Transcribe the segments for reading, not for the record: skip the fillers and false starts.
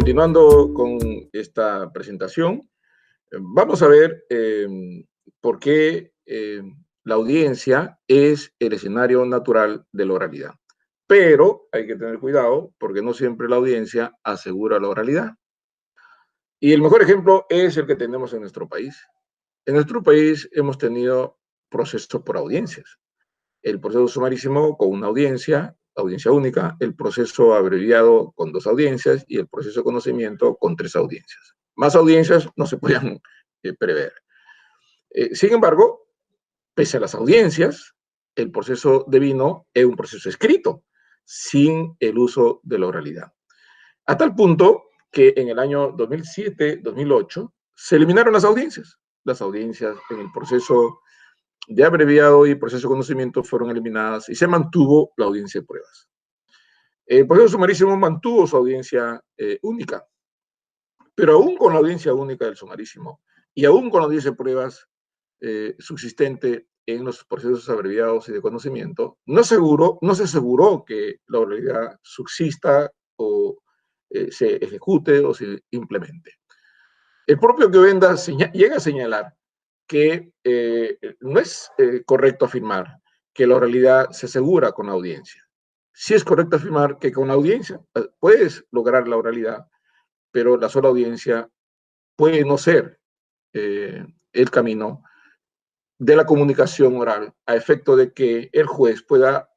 continuando con esta presentación, vamos a ver por qué la audiencia es el escenario natural de la oralidad. Pero hay que tener cuidado porque no siempre la audiencia asegura la oralidad. Y el mejor ejemplo es el que tenemos en nuestro país. En nuestro país hemos tenido procesos por audiencias. El proceso sumarísimo con una audiencia única, el proceso abreviado con 2 audiencias y el proceso de conocimiento con 3 audiencias. Más audiencias no se podían prever. Sin embargo, pese a las audiencias, el proceso devino es un proceso escrito, sin el uso de la oralidad. A tal punto que en el año 2007-2008 se eliminaron las audiencias. Las audiencias en el proceso de abreviado y proceso de conocimiento fueron eliminadas y se mantuvo la audiencia de pruebas. El proceso sumarísimo mantuvo su audiencia única, pero aún con la audiencia única del sumarísimo y aún con la audiencia de pruebas subsistente en los procesos abreviados y de conocimiento, no se aseguró que la oralidad subsista o se ejecute o se implemente. El propio Govenda llega a señalar que no es correcto afirmar que la oralidad se asegura con la audiencia. Sí es correcto afirmar que con la audiencia puedes lograr la oralidad, pero la sola audiencia puede no ser el camino de la comunicación oral a efecto de que el juez pueda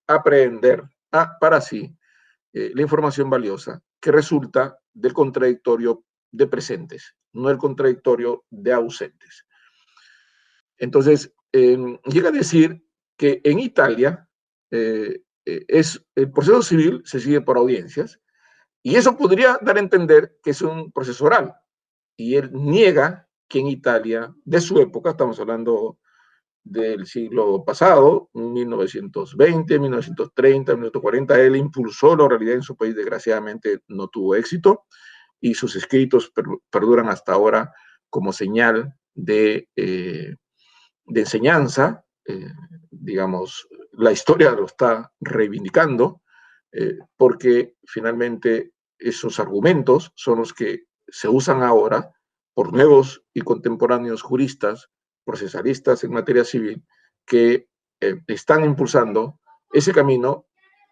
aprehender para sí la información valiosa que resulta del contradictorio de presentes, no el contradictorio de ausentes. Entonces, llega a decir que en Italia el proceso civil se sigue por audiencias y eso podría dar a entender que es un proceso oral. Y él niega que en Italia, de su época, estamos hablando del siglo pasado, 1920, 1930, 1940, él impulsó la oralidad en su país, desgraciadamente no tuvo éxito y sus escritos perduran hasta ahora como señal de enseñanza, digamos, la historia lo está reivindicando, porque finalmente esos argumentos son los que se usan ahora por nuevos y contemporáneos juristas, procesalistas en materia civil, que están impulsando ese camino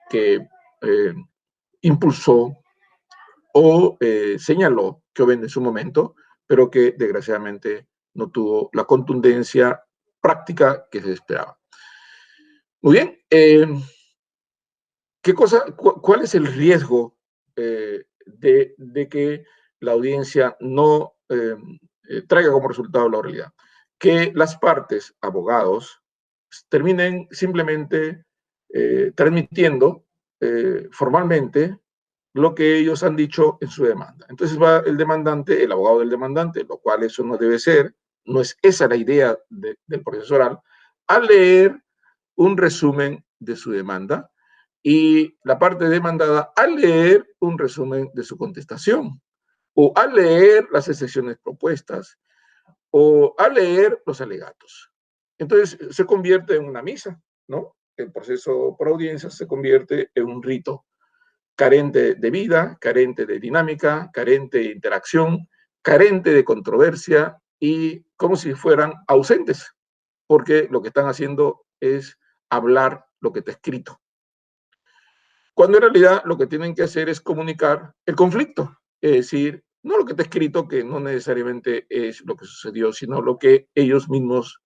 que impulsó o señaló Giovende en su momento, pero que desgraciadamente no tuvo la contundencia práctica que se esperaba. Muy bien, ¿cuál es el riesgo de que la audiencia no traiga como resultado la oralidad? Que las partes, abogados, terminen simplemente transmitiendo formalmente lo que ellos han dicho en su demanda. Entonces va el demandante, el abogado del demandante, lo cual eso no debe ser, no es esa la idea del proceso oral, a leer un resumen de su demanda y la parte demandada a leer un resumen de su contestación o a leer las excepciones propuestas o a leer los alegatos. Entonces se convierte en una misa, ¿no? El proceso por audiencia se convierte en un rito carente de vida, carente de dinámica, carente de interacción, carente de controversia y como si fueran ausentes, porque lo que están haciendo es hablar lo que está escrito. Cuando en realidad lo que tienen que hacer es comunicar el conflicto, es decir, no lo que está escrito, que no necesariamente es lo que sucedió, sino lo que ellos mismos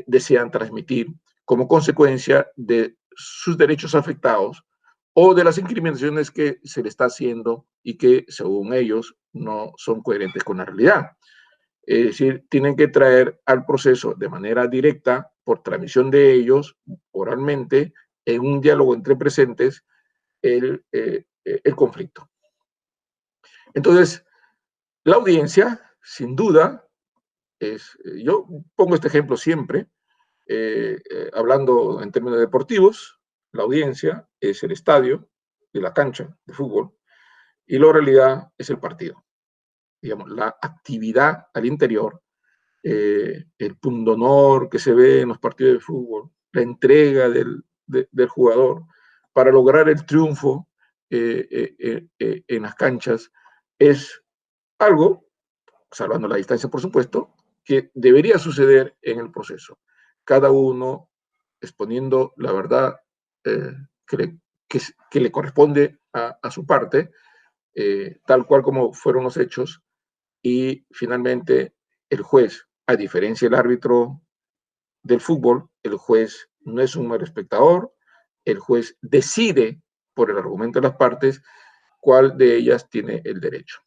desean transmitir como consecuencia de sus derechos afectados o de las incriminaciones que se le está haciendo y que, según ellos, no son coherentes con la realidad. Es decir, tienen que traer al proceso de manera directa, por transmisión de ellos, oralmente, en un diálogo entre presentes, el conflicto. Entonces, la audiencia, sin duda, yo pongo este ejemplo siempre, hablando en términos deportivos, la audiencia es el estadio de la cancha de fútbol y la realidad es el partido. Digamos, la actividad al interior, el pundonor que se ve en los partidos de fútbol, la entrega del jugador para lograr el triunfo en las canchas, es algo, salvando la distancia por supuesto, que debería suceder en el proceso. Cada uno exponiendo la verdad eh, que, le, que, le, corresponde a su parte, tal cual como fueron los hechos, y finalmente el juez, a diferencia del árbitro del fútbol, el juez no es un mero espectador, el juez decide por el argumento de las partes cuál de ellas tiene el derecho.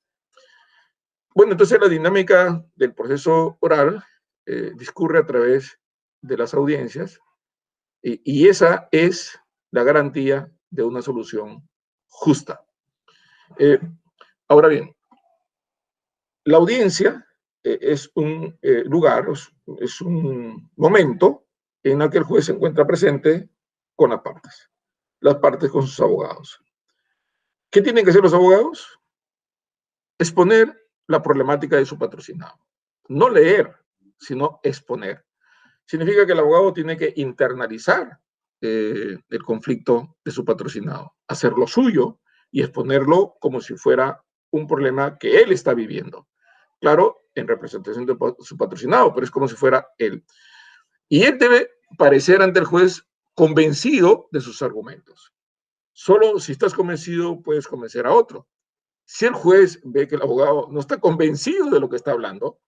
Bueno, entonces la dinámica del proceso oral discurre a través de las audiencias y esa es la garantía de una solución justa. Ahora bien, la audiencia es un lugar, es un momento en el que el juez se encuentra presente con las partes con sus abogados. ¿Qué tienen que hacer los abogados? Exponer la problemática de su patrocinado. No leer, sino exponer. Significa que el abogado tiene que internalizar el conflicto de su patrocinado, hacerlo suyo y exponerlo como si fuera un problema que él está viviendo. Claro, en representación de su patrocinado, pero es como si fuera él. Y él debe parecer ante el juez convencido de sus argumentos. Solo si estás convencido puedes convencer a otro. Si el juez ve que el abogado no está convencido de lo que está hablando,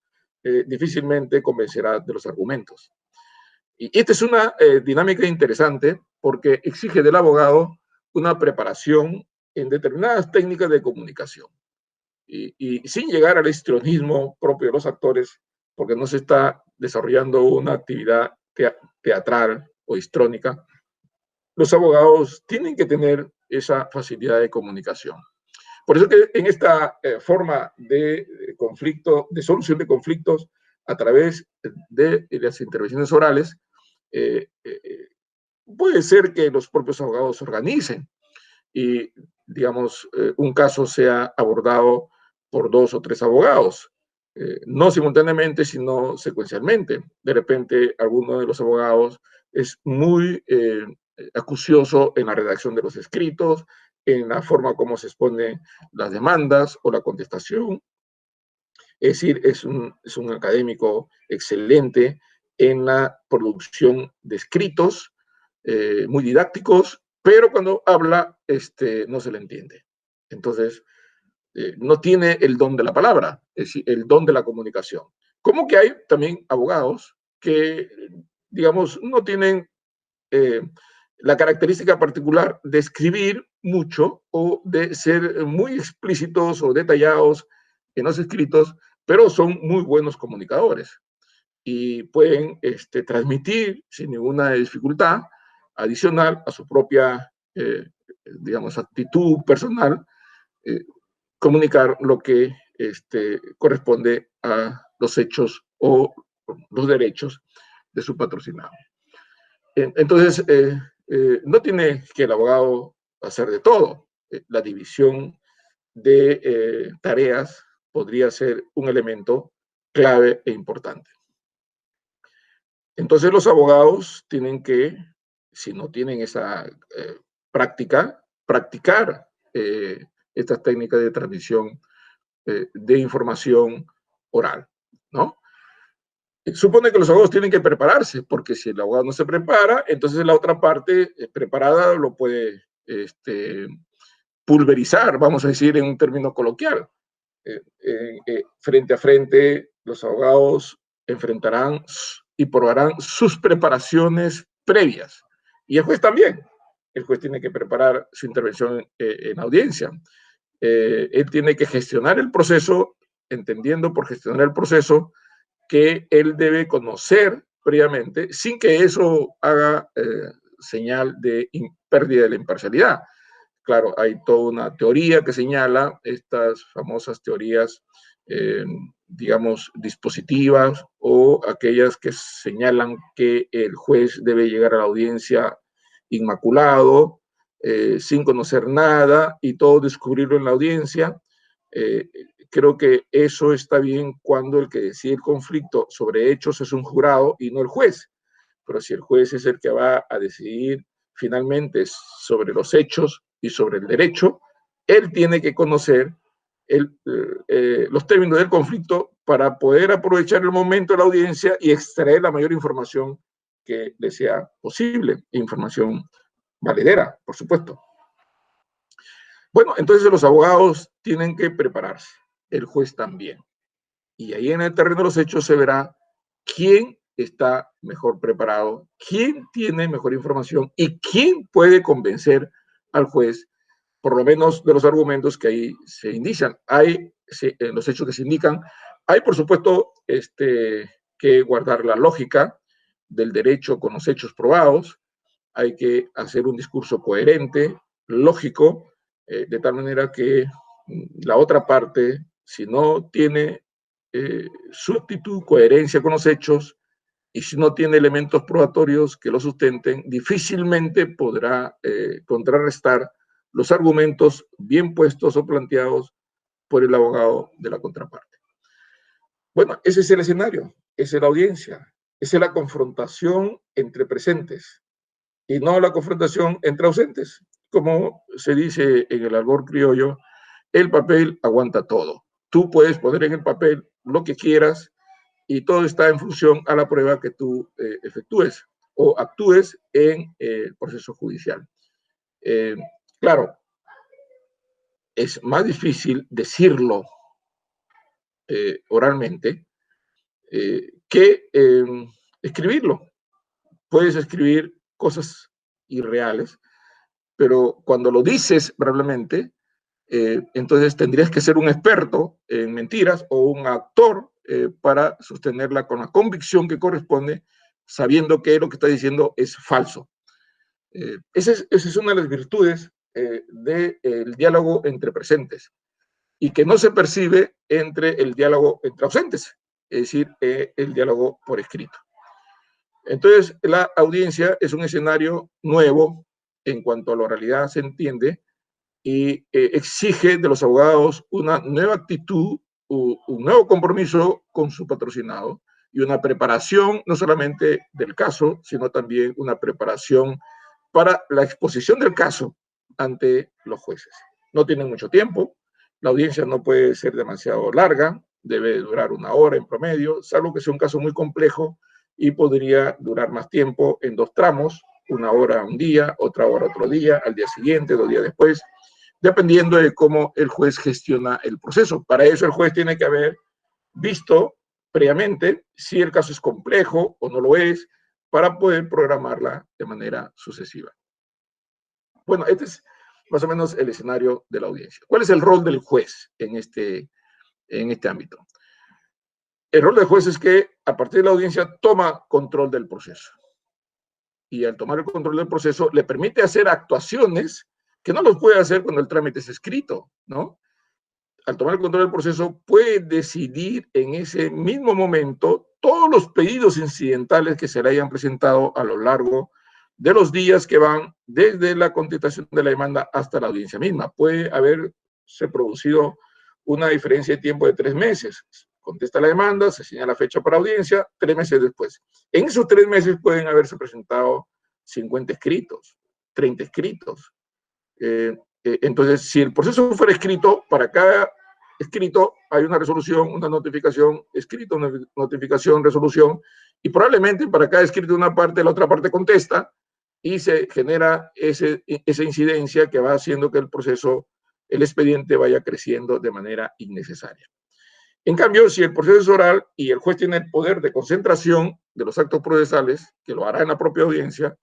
difícilmente convencerá de los argumentos. Y esta es una dinámica interesante porque exige del abogado una preparación en determinadas técnicas de comunicación. Y sin llegar al histrionismo propio de los actores, porque no se está desarrollando una actividad teatral o histrónica, los abogados tienen que tener esa facilidad de comunicación. Por eso que en esta forma de conflicto, de solución de conflictos a través de las intervenciones orales, puede ser que los propios abogados se organicen y, digamos, un caso sea abordado por 2 o 3 abogados, no simultáneamente, sino secuencialmente. De repente, alguno de los abogados es muy acucioso en la redacción de los escritos, en la forma como se exponen las demandas o la contestación. Es decir, es un académico excelente en la producción de escritos, muy didácticos, pero cuando habla no se le entiende. Entonces, no tiene el don de la palabra, es decir, el don de la comunicación. Como que hay también abogados que, digamos, no tienen la característica particular de escribir mucho o de ser muy explícitos o detallados en los escritos, pero son muy buenos comunicadores y pueden transmitir sin ninguna dificultad adicional a su propia, digamos, actitud personal, comunicar lo que corresponde a los hechos o los derechos de su patrocinado. Entonces, no tiene que el abogado hacer de todo. La división de tareas podría ser un elemento clave e importante. Entonces los abogados tienen que, si no tienen esa práctica, practicar estas técnicas de transmisión de información oral, ¿no? Supone que los abogados tienen que prepararse, porque si el abogado no se prepara, entonces la otra parte preparada lo puede pulverizar, vamos a decir en un término coloquial. Frente a frente, los abogados enfrentarán y probarán sus preparaciones previas. Y el juez también. El juez tiene que preparar su intervención en audiencia. Él tiene que gestionar el proceso, entendiendo por gestionar el proceso que él debe conocer previamente, sin que eso haga señal de pérdida de la imparcialidad. Claro, hay toda una teoría que señala estas famosas teorías, digamos, dispositivas o aquellas que señalan que el juez debe llegar a la audiencia inmaculado, sin conocer nada y todo descubrirlo en la audiencia. Creo que eso está bien cuando el que decide el conflicto sobre hechos es un jurado y no el juez. Pero si el juez es el que va a decidir finalmente sobre los hechos y sobre el derecho, él tiene que conocer los términos del conflicto para poder aprovechar el momento de la audiencia y extraer la mayor información que le sea posible, información valedera, por supuesto. Bueno, entonces los abogados tienen que prepararse, el juez también. Y ahí en el terreno de los hechos se verá quién está mejor preparado, quién tiene mejor información y quién puede convencer al juez, por lo menos de los argumentos que ahí se indician. Hay los hechos que se indican. Hay, por supuesto, que guardar la lógica del derecho con los hechos probados. Hay que hacer un discurso coherente, lógico, de tal manera que la otra parte, si no tiene su actitud, coherencia con los hechos, y si no tiene elementos probatorios que lo sustenten, difícilmente podrá contrarrestar los argumentos bien puestos o planteados por el abogado de la contraparte. Bueno, ese es el escenario, esa es la audiencia, esa es la confrontación entre presentes y no la confrontación entre ausentes. Como se dice en el argot criollo, el papel aguanta todo. Tú puedes poner en el papel lo que quieras y todo está en función a la prueba que tú efectúes o actúes en el proceso judicial. Claro, es más difícil decirlo oralmente que escribirlo. Puedes escribir cosas irreales, pero cuando lo dices verbalmente, entonces tendrías que ser un experto en mentiras o un actor para sostenerla con la convicción que corresponde, sabiendo que lo que está diciendo es falso. Esa es una de las virtudes del diálogo entre presentes y que no se percibe entre el diálogo entre ausentes, es decir, el diálogo por escrito. Entonces, la audiencia es un escenario nuevo en cuanto a la oralidad se entiende y exige de los abogados una nueva actitud, un nuevo compromiso con su patrocinado y una preparación no solamente del caso, sino también una preparación para la exposición del caso ante los jueces. No tienen mucho tiempo, la audiencia no puede ser demasiado larga, debe durar 1 hora en promedio, salvo que sea un caso muy complejo y podría durar más tiempo en 2 tramos, 1 hora un día, otra hora otro día, al día siguiente, 2 días después, dependiendo de cómo el juez gestiona el proceso. Para eso el juez tiene que haber visto previamente si el caso es complejo o no lo es, para poder programarla de manera sucesiva. Bueno, este es más o menos el escenario de la audiencia. ¿Cuál es el rol del juez en este ámbito? El rol del juez es que a partir de la audiencia toma control del proceso. Y al tomar el control del proceso le permite hacer actuaciones que no los puede hacer cuando el trámite es escrito, ¿no? Al tomar el control del proceso puede decidir en ese mismo momento todos los pedidos incidentales que se le hayan presentado a lo largo de los días que van desde la contestación de la demanda hasta la audiencia misma. Puede haberse producido una diferencia de tiempo de 3 meses. Contesta la demanda, se señala fecha para audiencia, 3 meses después. En esos 3 meses pueden haberse presentado 50 escritos, 30 escritos. Entonces, si el proceso fuera escrito, para cada escrito hay una resolución, una notificación, escrito, una notificación, resolución, y probablemente para cada escrito de una parte, la otra parte contesta, y se genera esa incidencia que va haciendo que el proceso, el expediente vaya creciendo de manera innecesaria. En cambio, si el proceso es oral y el juez tiene el poder de concentración de los actos procesales, que lo hará en la propia audiencia,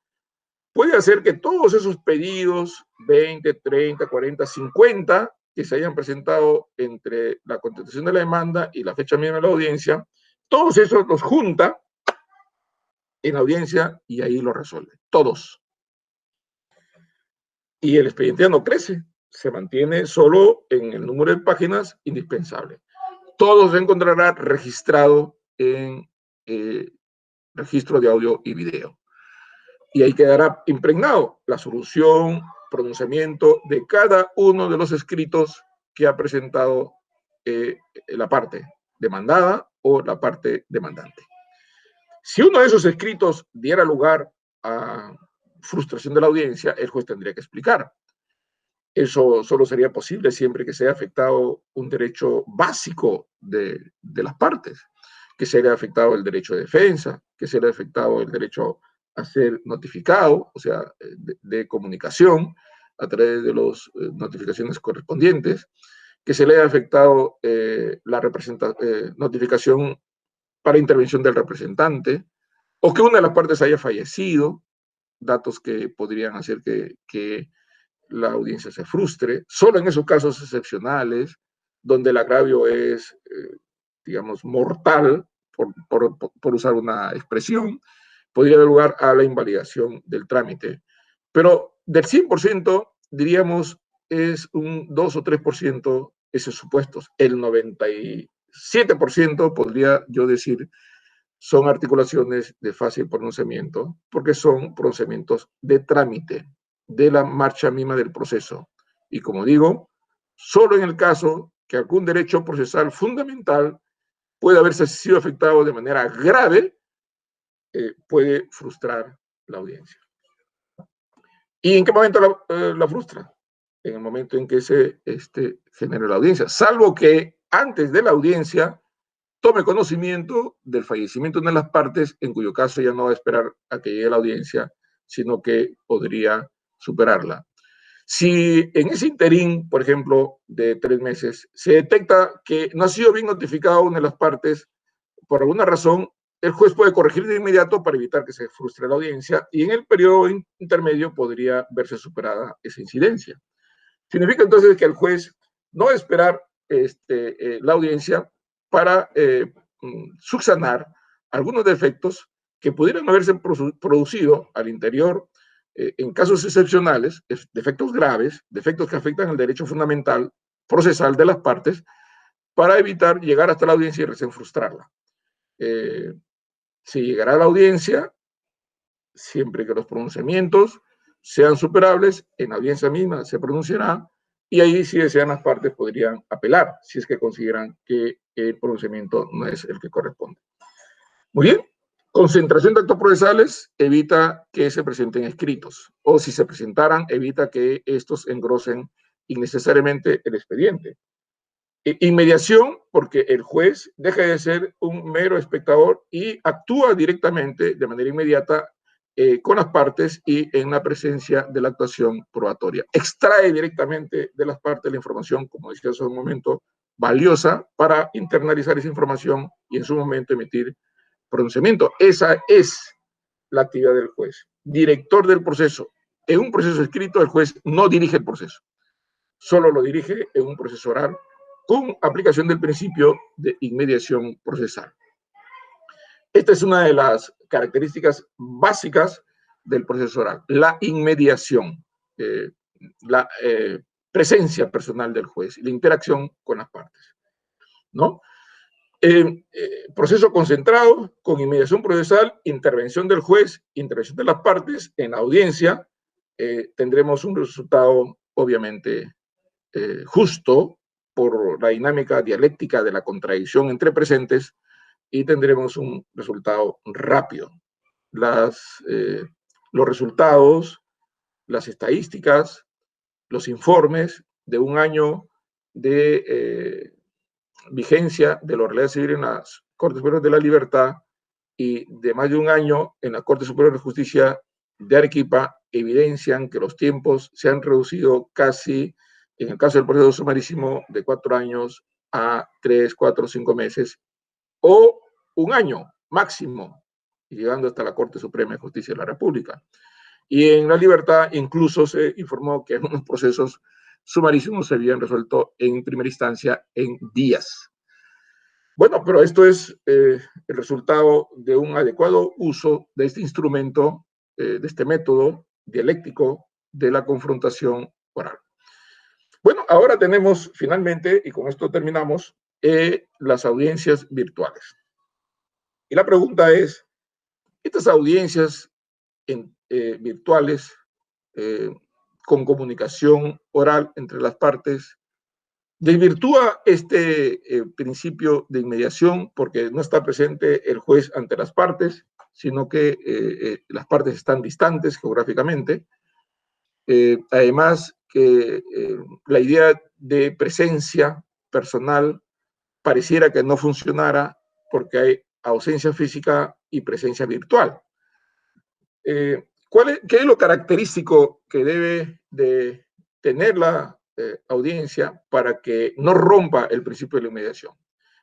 puede hacer que todos esos pedidos, 20, 30, 40, 50, que se hayan presentado entre la contestación de la demanda y la fecha misma de la audiencia, todos esos los junta en la audiencia y ahí lo resuelve. Todos. Y el expediente ya no crece, se mantiene solo en el número de páginas indispensable. Todo se encontrará registrado en registro de audio y video. Y ahí quedará impregnado la solución, pronunciamiento de cada uno de los escritos que ha presentado la parte demandada o la parte demandante. Si uno de esos escritos diera lugar a frustración de la audiencia, el juez tendría que explicar. Eso solo sería posible siempre que se haya afectado un derecho básico de las partes, que se haya afectado el derecho de defensa, que se haya afectado el derecho a ser notificado, o sea, de comunicación a través de las notificaciones correspondientes, que se le haya afectado la notificación para intervención del representante, o que una de las partes haya fallecido, datos que podrían hacer que la audiencia se frustre, solo en esos casos excepcionales, donde el agravio es, digamos, mortal, por usar una expresión, podría dar lugar a la invalidación del trámite. Pero del 100%, diríamos, es un 2 o 3% esos supuestos. El 97% podría yo decir son articulaciones de fácil pronunciamiento, porque son pronunciamientos de trámite, de la marcha misma del proceso. Y como digo, solo en el caso que algún derecho procesal fundamental puede haberse sido afectado de manera grave, puede frustrar la audiencia. ¿Y en qué momento la frustra? En el momento en que se genere la audiencia, salvo que antes de la audiencia tome conocimiento del fallecimiento de una de las partes, en cuyo caso ya no va a esperar a que llegue la audiencia, sino que podría superarla. Si en ese interín, por ejemplo, de 3 meses, se detecta que no ha sido bien notificado una de las partes, por alguna razón, el juez puede corregir de inmediato para evitar que se frustre la audiencia y en el periodo intermedio podría verse superada esa incidencia. Significa entonces que el juez no va a esperar la audiencia para subsanar algunos defectos que pudieran haberse producido al interior en casos excepcionales, defectos graves, defectos que afectan el derecho fundamental procesal de las partes, para evitar llegar hasta la audiencia y recién frustrarla. Si llegará a la audiencia, siempre que los pronunciamientos sean superables, en la audiencia misma se pronunciará y ahí, si desean, las partes podrían apelar si es que consideran que el pronunciamiento no es el que corresponde. Muy bien. Concentración de actos procesales evita que se presenten escritos, o si se presentaran, evita que estos engrosen innecesariamente el expediente. Inmediación, porque el juez deja de ser un mero espectador y actúa directamente, de manera inmediata, con las partes y en la presencia de la actuación probatoria. Extrae directamente de las partes la información, como decía hace un momento, valiosa para internalizar esa información y en su momento emitir pronunciamiento. Esa es la actividad del juez, director del proceso. En un proceso escrito, el juez no dirige el proceso, solo lo dirige en un proceso oral con aplicación del principio de inmediación procesal. Esta es una de las características básicas del proceso oral, la inmediación, la presencia personal del juez, la interacción con las partes, ¿no? Proceso concentrado, con inmediación procesal, intervención del juez, intervención de las partes en la audiencia, tendremos un resultado obviamente justo por la dinámica dialéctica de la contradicción entre presentes y tendremos un resultado rápido. Los resultados, las estadísticas, los informes de un año de vigencia de la oralidad civil en las Cortes Superiores de la Libertad y de más de un año en la Corte Superior de Justicia de Arequipa evidencian que los tiempos se han reducido casi, en el caso del proceso sumarísimo, de 4 años a 3, 4, 5 meses o un año máximo, llegando hasta la Corte Suprema de Justicia de la República. Y en la Libertad incluso se informó que algunos procesos sumarísimos se habían resuelto en primera instancia en días. Bueno, pero esto es el resultado de un adecuado uso de este instrumento, de este método dialéctico de la confrontación oral. Bueno, ahora tenemos finalmente, y con esto terminamos, las audiencias virtuales. Y la pregunta es, estas audiencias virtuales con comunicación oral entre las partes, desvirtúa este principio de inmediación porque no está presente el juez ante las partes, sino que las partes están distantes geográficamente. Además, que la idea de presencia personal pareciera que no funcionara porque hay ausencia física y presencia virtual. ¿Qué es lo característico que debe de tener la audiencia para que no rompa el principio de la inmediación?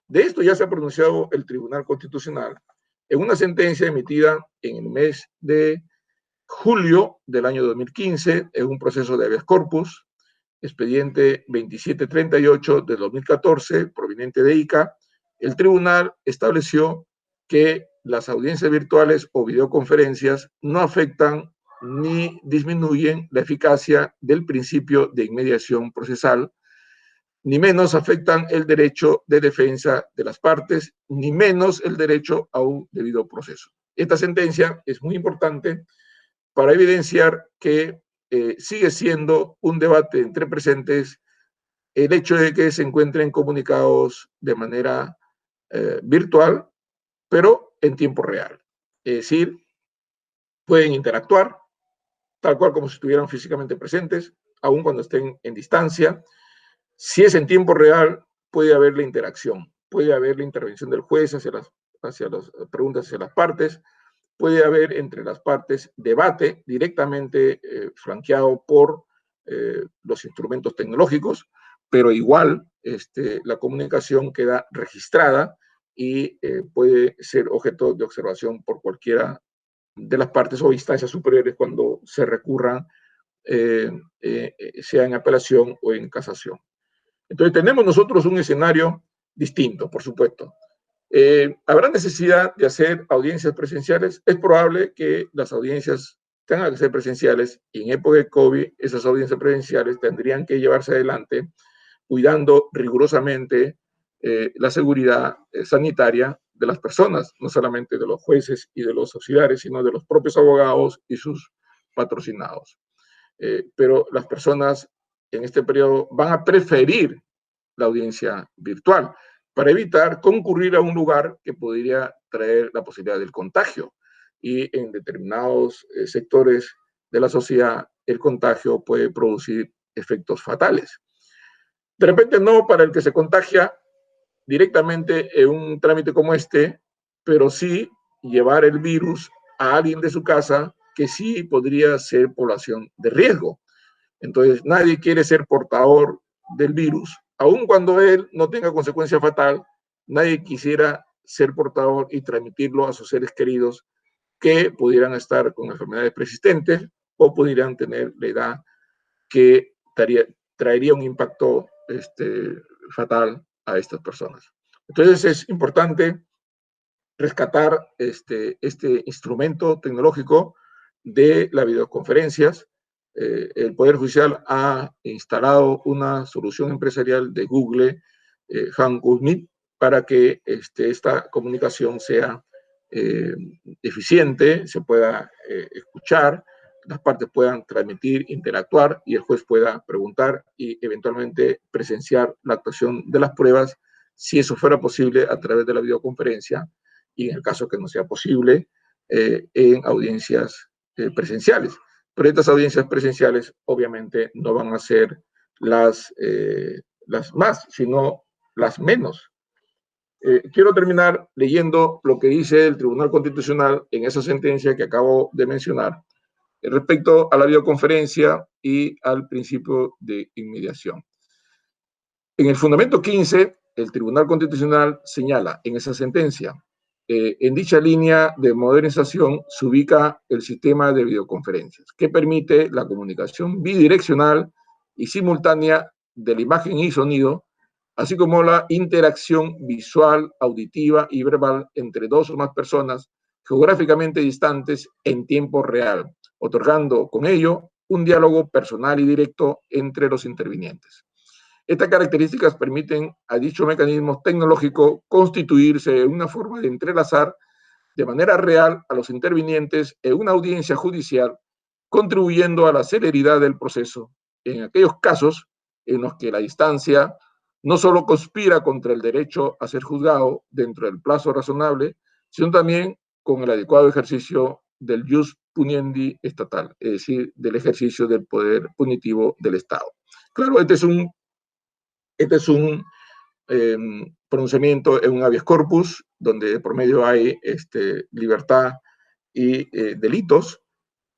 De esto ya se ha pronunciado el Tribunal Constitucional en una sentencia emitida en el mes de julio del año 2015 en un proceso de habeas corpus, expediente 2738 de 2014, proveniente de ICA. El tribunal estableció que las audiencias virtuales o videoconferencias no afectan ni disminuyen la eficacia del principio de inmediación procesal, ni menos afectan el derecho de defensa de las partes, ni menos el derecho a un debido proceso. Esta sentencia es muy importante para evidenciar que sigue siendo un debate entre presentes el hecho de que se encuentren comunicados de manera virtual, pero en tiempo real. Es decir, pueden interactuar tal cual como si estuvieran físicamente presentes, aun cuando estén en distancia. Si es en tiempo real, puede haber la interacción, puede haber la intervención del juez hacia las preguntas hacia las partes, puede haber entre las partes debate directamente flanqueado por los instrumentos tecnológicos, pero igual la comunicación queda registrada y puede ser objeto de observación por cualquiera de las partes o instancias superiores cuando se recurran, sea en apelación o en casación. Entonces tenemos nosotros un escenario distinto, por supuesto. ¿Habrá necesidad de hacer audiencias presenciales? Es probable que las audiencias tengan que ser presenciales y en época de COVID esas audiencias presenciales tendrían que llevarse adelante cuidando rigurosamente la seguridad sanitaria de las personas, no solamente de los jueces y de los auxiliares, sino de los propios abogados y sus patrocinados. Pero las personas en este periodo van a preferir la audiencia virtual para evitar concurrir a un lugar que podría traer la posibilidad del contagio. Y en determinados sectores de la sociedad, el contagio puede producir efectos fatales. De repente no para el que se contagia directamente en un trámite como este, pero sí llevar el virus a alguien de su casa que sí podría ser población de riesgo. Entonces, nadie quiere ser portador del virus, aun cuando él no tenga consecuencia fatal, nadie quisiera ser portador y transmitirlo a sus seres queridos que pudieran estar con enfermedades persistentes o pudieran tener la edad que traería un impacto fatal a estas personas. Entonces es importante rescatar este instrumento tecnológico de las videoconferencias. El Poder Judicial ha instalado una solución empresarial de Google, Hangout Meet, para que esta comunicación sea eficiente, se pueda escuchar, las partes puedan transmitir, interactuar y el juez pueda preguntar y eventualmente presenciar la actuación de las pruebas, si eso fuera posible a través de la videoconferencia y en el caso que no sea posible, en audiencias presenciales. Pero estas audiencias presenciales obviamente no van a ser las más, sino las menos. Quiero terminar leyendo lo que dice el Tribunal Constitucional en esa sentencia que acabo de mencionar respecto a la videoconferencia y al principio de inmediación. En el fundamento 15, el Tribunal Constitucional señala en esa sentencia, en dicha línea de modernización se ubica el sistema de videoconferencias, que permite la comunicación bidireccional y simultánea de la imagen y sonido, así como la interacción visual, auditiva y verbal entre dos o más personas geográficamente distantes en tiempo real, otorgando con ello un diálogo personal y directo entre los intervinientes. Estas características permiten a dicho mecanismo tecnológico constituirse en una forma de entrelazar de manera real a los intervinientes en una audiencia judicial, contribuyendo a la celeridad del proceso en aquellos casos en los que la distancia no solo conspira contra el derecho a ser juzgado dentro del plazo razonable, sino también con el adecuado ejercicio del jus puniendi estatal, es decir, del ejercicio del poder punitivo del Estado. Claro, este es un pronunciamiento en un habeas corpus, donde por medio hay libertad y delitos,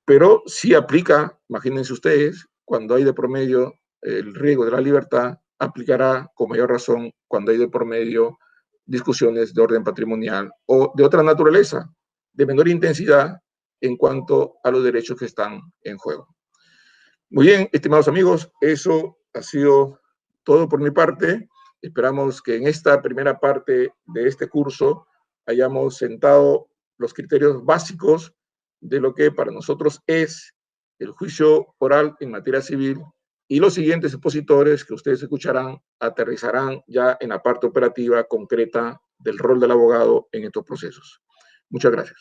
pero sí aplica, imagínense ustedes, cuando hay de promedio el riesgo de la libertad, aplicará con mayor razón cuando hay de promedio discusiones de orden patrimonial o de otra naturaleza, de menor intensidad en cuanto a los derechos que están en juego. Muy bien, estimados amigos, eso ha sido todo por mi parte. Esperamos que en esta primera parte de este curso hayamos sentado los criterios básicos de lo que para nosotros es el juicio oral en materia civil, y los siguientes expositores que ustedes escucharán aterrizarán ya en la parte operativa concreta del rol del abogado en estos procesos. Muchas gracias.